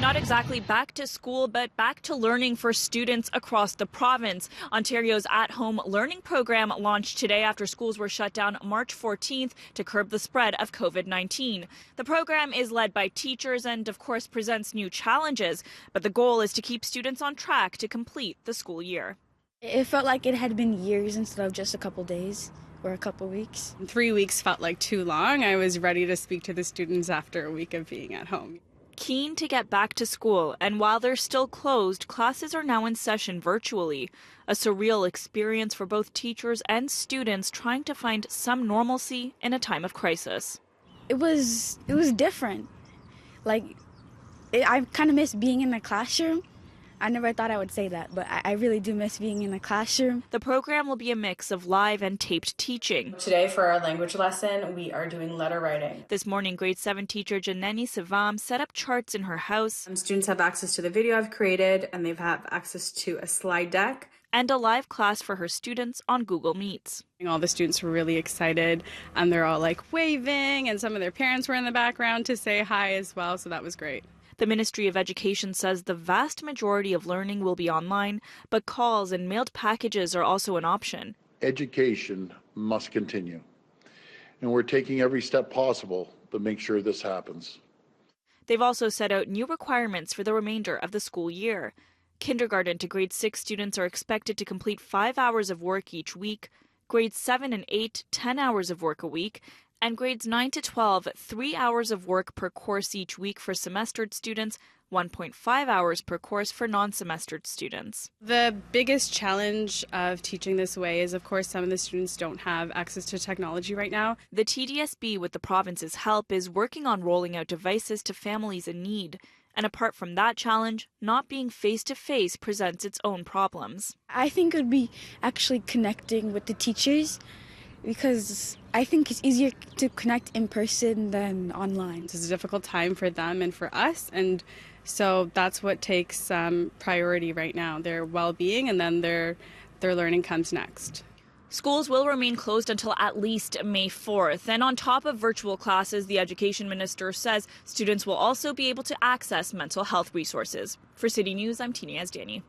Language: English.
Not exactly back to school, but back to learning for students across the province. Ontario's at-home learning program launched today after schools were shut down March 14th to curb the spread of COVID-19. The program is led by teachers and, of course, presents new challenges, but the goal is to keep students on track to complete the school year. It felt like it had been years instead of just a couple days or a couple weeks. 3 weeks felt like too long. I was ready to speak to the students after a week of being at home. Keen to get back to school, and while they're still closed, classes are now in session virtually. A surreal experience for both teachers and students trying to find some normalcy in a time of crisis. It was different. I kind of miss being in the classroom. I never thought I would say that, but I really do miss being in the classroom. The program will be a mix of live and taped teaching. Today for our language lesson, we are doing letter writing. This morning, grade 7 teacher Yazdani set up charts in her house. Students have access to the video I've created, and they have access to a slide deck. And a live class for her students on Google Meets. All the students were really excited, and they're all like waving, and some of their parents were in the background to say hi as well, so that was great. The Ministry of Education says the vast majority of learning will be online, but calls and mailed packages are also an option. Education must continue, and we're taking every step possible to make sure this happens. They've also set out new requirements for the remainder of the school year. Kindergarten to grade 6 students are expected to complete 5 hours of work each week, grades 7 and 8, 10 hours of work a week, and grades 9 to 12, 3 hours of work per course each week for semestered students, 1.5 hours per course for non-semestered students. The biggest challenge of teaching this way is, of course, some of the students don't have access to technology right now. The TDSB, with the province's help, is working on rolling out devices to families in need. And apart from that challenge, not being face-to-face presents its own problems. I think it would be actually connecting with the teachers, because I think it's easier to connect in person than online. It's a difficult time for them and for us, and so that's what takes priority right now. Their well-being, and then their learning comes next. Schools will remain closed until at least May 4th. And on top of virtual classes, the Education Minister says students will also be able to access mental health resources. For City News, I'm Yazdani.